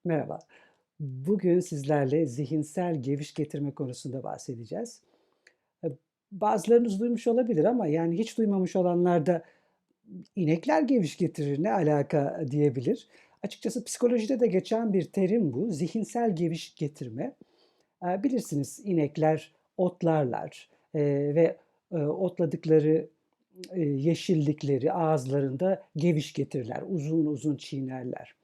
Merhaba. Bugün sizlerle zihinsel geviş getirme konusunda bahsedeceğiz. Eee, Bazılarınız duymuş olabilir ama yani hiç duymamış olanlar da inekler geviş getirir, ne alaka diyebilir. Açıkçası psikolojide de geçen bir terim bu. Zihinsel geviş getirme. Bilirsiniz inekler otlarlar ve otladıkları yeşillikleri ağızlarında geviş getirirler. Uzun uzun çiğnerler.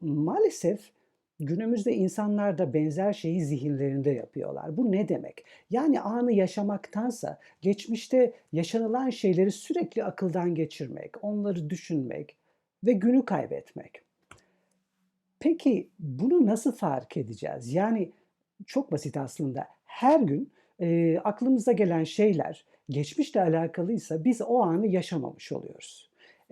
Maalesef günümüzde insanlar da benzer şeyi zihinlerinde yapıyorlar. Bu ne demek? Yani anı yaşamaktansa geçmişte yaşanılan şeyleri sürekli akıldan geçirmek, onları düşünmek ve günü kaybetmek. Peki bunu nasıl fark edeceğiz? Yani çok basit aslında. Her gün aklımıza gelen şeyler geçmişle alakalıysa biz o anı yaşamamış oluyoruz.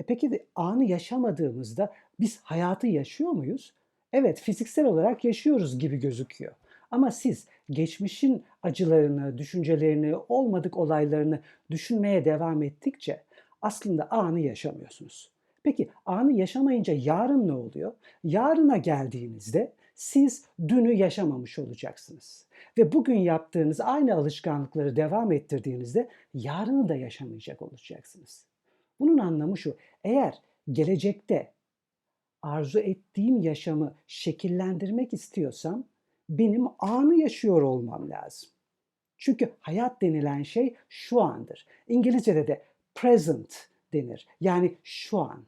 Peki anı yaşamadığımızda biz hayatı yaşıyor muyuz? Evet, fiziksel olarak yaşıyoruz gibi gözüküyor. Ama siz geçmişin acılarını, düşüncelerini, olmadık olaylarını düşünmeye devam ettikçe aslında anı yaşamıyorsunuz. Peki anı yaşamayınca yarın ne oluyor? Yarına geldiğinizde siz dünü yaşamamış olacaksınız ve bugün yaptığınız aynı alışkanlıkları devam ettirdiğinizde yarını da yaşamayacak olacaksınız. Bunun anlamı şu: eğer gelecekte arzu ettiğim yaşamı şekillendirmek istiyorsam benim anı yaşıyor olmam lazım. Çünkü hayat denilen şey şu andır. İngilizce'de de present denir. Yani şu an.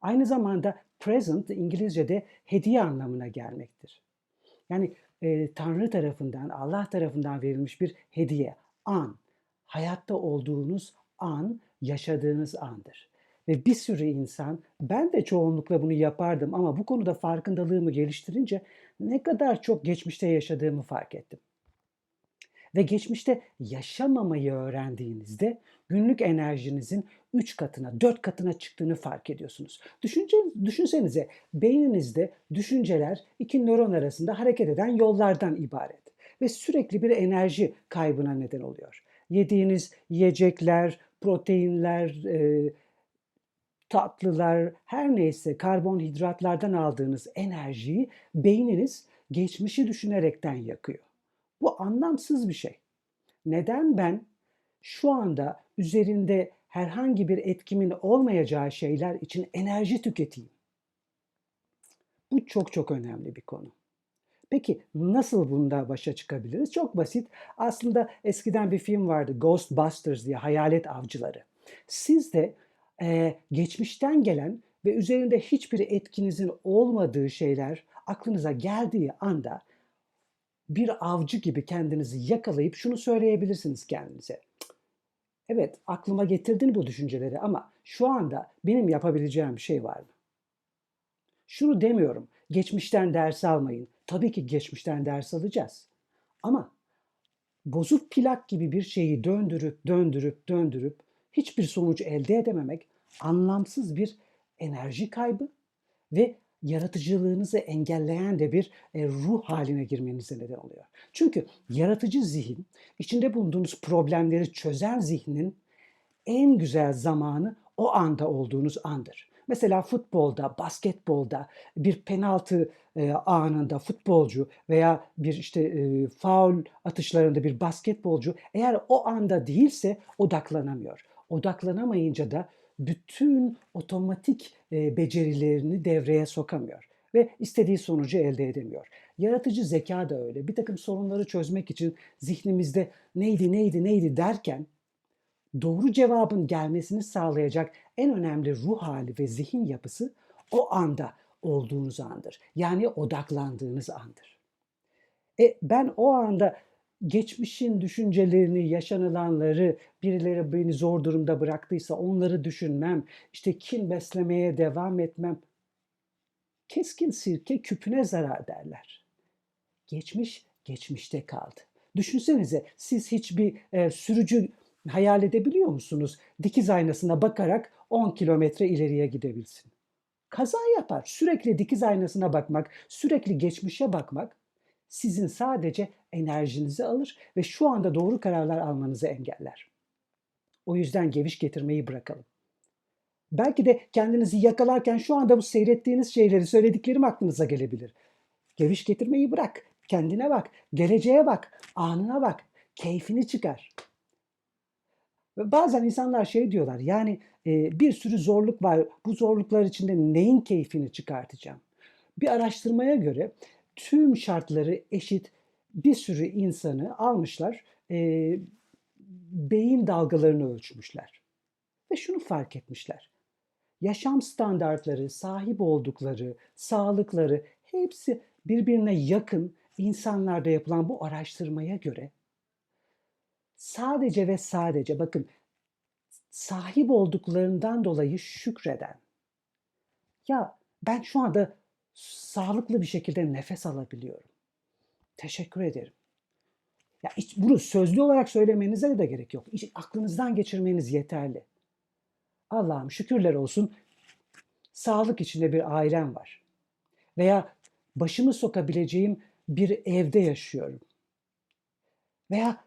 Aynı zamanda present İngilizce'de hediye anlamına gelmektir. Yani Tanrı tarafından, Allah tarafından verilmiş bir hediye, an. Hayatta olduğunuz an, yaşadığınız andır. Ve bir sürü insan, ben de çoğunlukla bunu yapardım ama bu konuda farkındalığımı geliştirince ne kadar çok geçmişte yaşadığımı fark ettim. Ve geçmişte yaşamamayı öğrendiğinizde günlük enerjinizin 3 katına, 4 katına çıktığını fark ediyorsunuz. Düşünsenize beyninizde düşünceler iki nöron arasında hareket eden yollardan ibaret ve sürekli bir enerji kaybına neden oluyor. Yediğiniz yiyecekler, proteinler, tatlılar, her neyse karbonhidratlardan aldığınız enerjiyi beyniniz geçmişi düşünerekten yakıyor. Bu anlamsız bir şey. Neden ben şu anda üzerinde herhangi bir etkimin olmayacağı şeyler için enerji tüketeyim? Bu çok çok önemli bir konu. Peki nasıl bunda başa çıkabiliriz? Çok basit. Aslında eskiden bir film vardı, Ghostbusters diye, Hayalet Avcıları. Siz de geçmişten gelen ve üzerinde hiçbir etkinizin olmadığı şeyler aklınıza geldiği anda bir avcı gibi kendinizi yakalayıp şunu söyleyebilirsiniz kendinize: evet, aklıma getirdin bu düşünceleri ama şu anda benim yapabileceğim bir şey var mı? Şunu demiyorum, geçmişten ders almayın. Tabii ki geçmişten ders alacağız. Ama bozuk plak gibi bir şeyi döndürüp, döndürüp, döndürüp hiçbir sonuç elde edememek anlamsız bir enerji kaybı ve yaratıcılığınızı engelleyen de bir ruh haline girmenize neden oluyor. Çünkü yaratıcı zihin, içinde bulunduğunuz problemleri çözen zihnin en güzel zamanı o anda olduğunuz andır. Mesela futbolda, basketbolda bir penaltı anında futbolcu veya bir işte faul atışlarında bir basketbolcu eğer o anda değilse odaklanamıyor. Odaklanamayınca da bütün otomatik becerilerini devreye sokamıyor ve istediği sonucu elde edemiyor. Yaratıcı zeka da öyle. Bir takım sorunları çözmek için zihnimizde neydi neydi neydi derken doğru cevabın gelmesini sağlayacak en önemli ruh hali ve zihin yapısı o anda olduğunuz andır. Yani odaklandığınız andır. Ben o anda geçmişin düşüncelerini, yaşanılanları, birileri beni zor durumda bıraktıysa onları düşünmem, işte kin beslemeye devam etmem. Keskin sirke küpüne zarar derler. Geçmiş, geçmişte kaldı. Düşünsenize siz hiçbir sürücü hayal edebiliyor musunuz? Dikiz aynasına bakarak 10 kilometre ileriye gidebilsin. Kaza yapar. Sürekli dikiz aynasına bakmak, sürekli geçmişe bakmak sizin sadece enerjinizi alır ve şu anda doğru kararlar almanızı engeller. O yüzden geviş getirmeyi bırakalım. Belki de kendinizi yakalarken şu anda bu seyrettiğiniz şeyleri, söylediklerim aklınıza gelebilir. Geviş getirmeyi bırak. Kendine bak, geleceğe bak, anına bak, keyfini çıkar. Ve bazen insanlar şey diyorlar, yani bir sürü zorluk var, bu zorluklar içinde neyin keyfini çıkartacağım? Bir araştırmaya göre tüm şartları eşit bir sürü insanı almışlar, beyin dalgalarını ölçmüşler ve şunu fark etmişler. Yaşam standartları, sahip oldukları, sağlıkları hepsi birbirine yakın insanlarda yapılan bu araştırmaya göre sadece ve sadece bakın sahip olduklarından dolayı şükreden, ya ben şu anda sağlıklı bir şekilde nefes alabiliyorum. Teşekkür ederim. Ya bunu sözlü olarak söylemenize de gerek yok. Aklınızdan geçirmeniz yeterli. Allah'ım şükürler olsun sağlık içinde bir ailem var. Veya başımı sokabileceğim bir evde yaşıyorum. Veya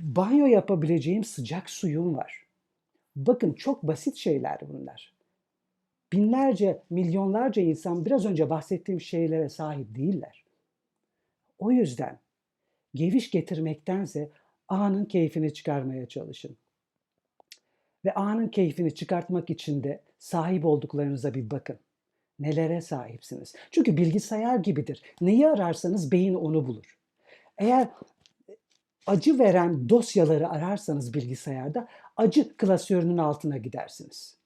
banyo yapabileceğim sıcak suyum var. Bakın çok basit şeyler bunlar. Binlerce, milyonlarca insan biraz önce bahsettiğim şeylere sahip değiller. O yüzden geviş getirmektense anın keyfini çıkarmaya çalışın. Ve anın keyfini çıkartmak için de sahip olduklarınıza bir bakın. Nelere sahipsiniz? Çünkü bilgisayar gibidir. Neyi ararsanız beyin onu bulur. Eğer acı veren dosyaları ararsanız bilgisayarda acı klasörünün altına gidersiniz.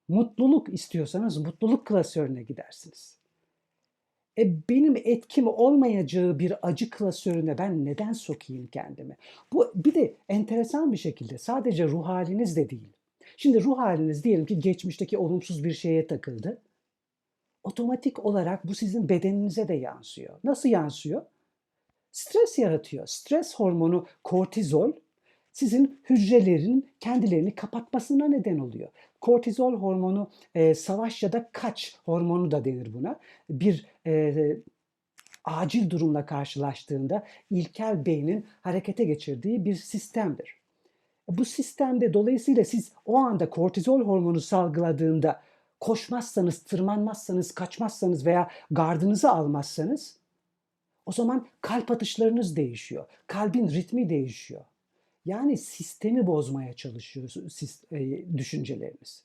Mutluluk istiyorsanız mutluluk klasörüne gidersiniz. Benim etkim olmayacağı bir acı klasörüne ben neden sokayım kendimi? Bu bir de enteresan bir şekilde sadece ruh haliniz de değil. Şimdi ruh haliniz diyelim ki geçmişteki olumsuz bir şeye takıldı. Otomatik olarak bu sizin bedeninize de yansıyor. Nasıl yansıyor? Stres yaratıyor. Stres hormonu kortizol sizin hücrelerin kendilerini kapatmasına neden oluyor. Kortizol hormonu savaş ya da kaç hormonu da denir buna. Bir acil durumla karşılaştığında ilkel beynin harekete geçirdiği bir sistemdir. Bu sistemde dolayısıyla siz o anda kortizol hormonu salgıladığında koşmazsanız, tırmanmazsanız, kaçmazsanız veya gardınızı almazsanız o zaman kalp atışlarınız değişiyor. Kalbin ritmi değişiyor. Yani sistemi bozmaya çalışıyor düşünceleriniz.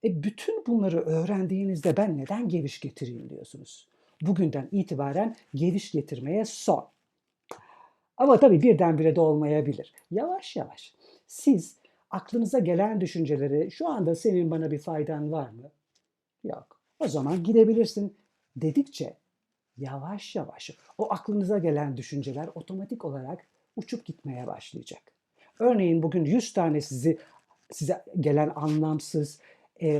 Bütün bunları öğrendiğinizde ben neden geviş getireyim diyorsunuz. Bugünden itibaren geviş getirmeye son. Ama tabii birdenbire de olmayabilir. Yavaş yavaş. Siz aklınıza gelen düşünceleri şu anda senin bana bir faydan var mı? Yok. O zaman gidebilirsin dedikçe yavaş yavaş o aklınıza gelen düşünceler otomatik olarak uçup gitmeye başlayacak. Örneğin bugün 100 tane size gelen anlamsız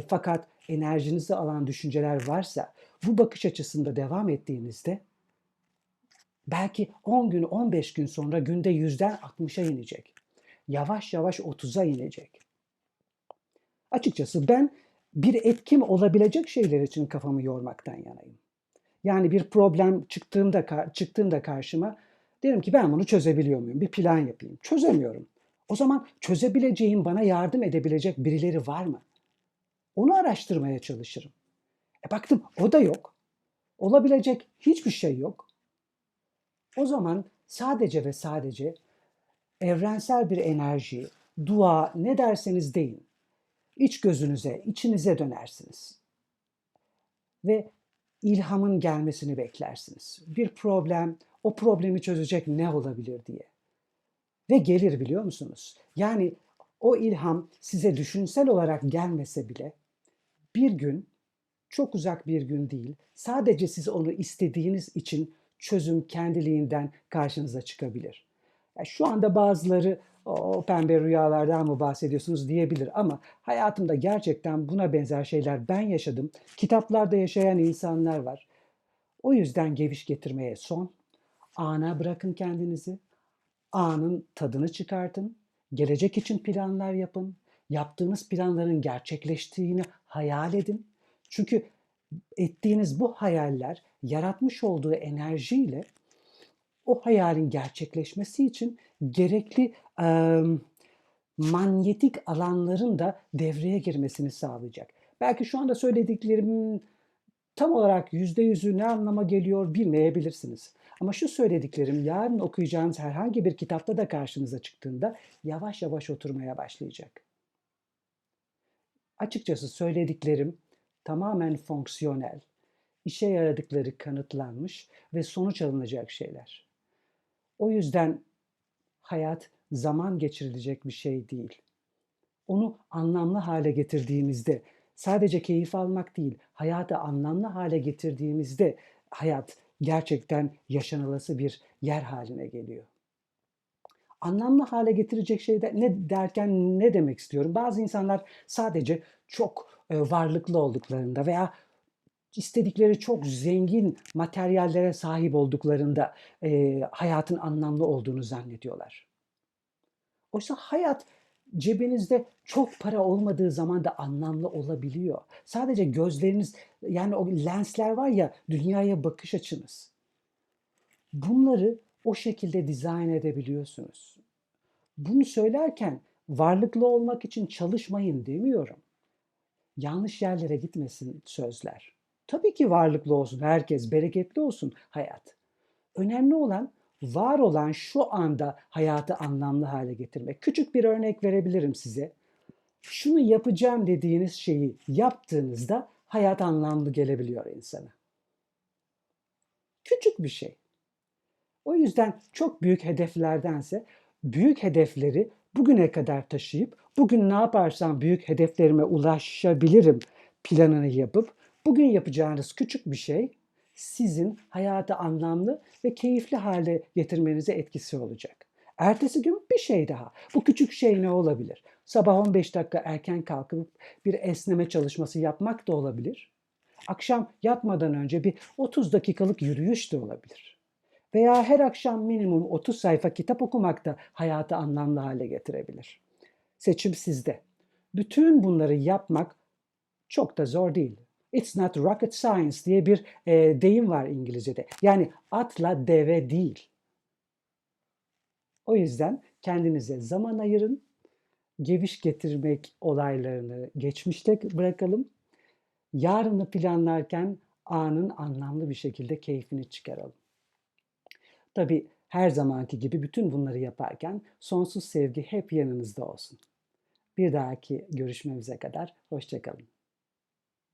fakat enerjinizi alan düşünceler varsa bu bakış açısında devam ettiğinizde belki 10 gün 15 gün sonra günde 100'den 60'a inecek. Yavaş yavaş 30'a inecek. Açıkçası ben bir etkim olabilecek şeyler için kafamı yormaktan yanayım. Yani bir problem çıktığında karşıma derim ki ben bunu çözebiliyor muyum? Bir plan yapayım. Çözemiyorum. O zaman çözebileceğim, bana yardım edebilecek birileri var mı? Onu araştırmaya çalışırım. Baktım o da yok. Olabilecek hiçbir şey yok. O zaman sadece ve sadece evrensel bir enerji, dua ne derseniz deyin. İç gözünüze, içinize dönersiniz. Ve ilhamın gelmesini beklersiniz. Bir problem, o problemi çözecek ne olabilir diye. Ve gelir biliyor musunuz? Yani o ilham size düşünsel olarak gelmese bile bir gün, çok uzak bir gün değil, sadece siz onu istediğiniz için çözüm kendiliğinden karşınıza çıkabilir. Şu anda bazıları o pembe rüyalardan mı bahsediyorsunuz diyebilir ama hayatımda gerçekten buna benzer şeyler ben yaşadım. Kitaplarda yaşayan insanlar var. O yüzden geviş getirmeye son. Ana bırakın kendinizi. Anın tadını çıkartın. Gelecek için planlar yapın. Yaptığınız planların gerçekleştiğini hayal edin. Çünkü ettiğiniz bu hayaller yaratmış olduğu enerjiyle o hayalin gerçekleşmesi için gerekli manyetik alanların da devreye girmesini sağlayacak. Belki şu anda söylediklerimin tam olarak %100'ü ne anlama geliyor bilmeyebilirsiniz. Ama şu söylediklerim yarın okuyacağınız herhangi bir kitapta da karşınıza çıktığında yavaş yavaş oturmaya başlayacak. Açıkçası söylediklerim tamamen fonksiyonel, işe yaradıkları kanıtlanmış ve sonuç alınacak şeyler. O yüzden hayat zaman geçirilecek bir şey değil. Onu anlamlı hale getirdiğimizde, sadece keyif almak değil, hayatı anlamlı hale getirdiğimizde hayat gerçekten yaşanılası bir yer haline geliyor. Anlamlı hale getirecek şey de ne derken ne demek istiyorum? Bazı insanlar sadece çok varlıklı olduklarında veya istedikleri çok zengin materyallere sahip olduklarında hayatın anlamlı olduğunu zannediyorlar. Oysa hayat cebinizde çok para olmadığı zaman da anlamlı olabiliyor. Sadece gözleriniz, yani o lensler var ya, dünyaya bakış açınız. Bunları o şekilde dizayn edebiliyorsunuz. Bunu söylerken varlıklı olmak için çalışmayın demiyorum. Yanlış yerlere gitmesin sözler. Tabii ki varlıklı olsun herkes, bereketli olsun hayat. Önemli olan var olan şu anda hayatı anlamlı hale getirmek. Küçük bir örnek verebilirim size. Şunu yapacağım dediğiniz şeyi yaptığınızda hayat anlamlı gelebiliyor insana. Küçük bir şey. O yüzden çok büyük hedeflerdense büyük hedefleri bugüne kadar taşıyıp bugün ne yaparsam büyük hedeflerime ulaşabilirim planını yapıp bugün yapacağınız küçük bir şey sizin hayatı anlamlı ve keyifli hale getirmenize etkisi olacak. Ertesi gün bir şey daha. Bu küçük şey ne olabilir? Sabah 15 dakika erken kalkıp bir esneme çalışması yapmak da olabilir. Akşam yatmadan önce bir 30 dakikalık yürüyüş de olabilir. Veya her akşam minimum 30 sayfa kitap okumak da hayatı anlamlı hale getirebilir. Seçim sizde. Bütün bunları yapmak çok da zor değil. It's not rocket science diye bir deyim var İngilizce'de. Yani atla deve değil. O yüzden kendinize zaman ayırın. Geviş getirmek olaylarını geçmişte bırakalım. Yarını planlarken anın anlamlı bir şekilde keyfini çıkaralım. Tabii her zamanki gibi bütün bunları yaparken sonsuz sevgi hep yanınızda olsun. Bir dahaki görüşmemize kadar hoşça kalın.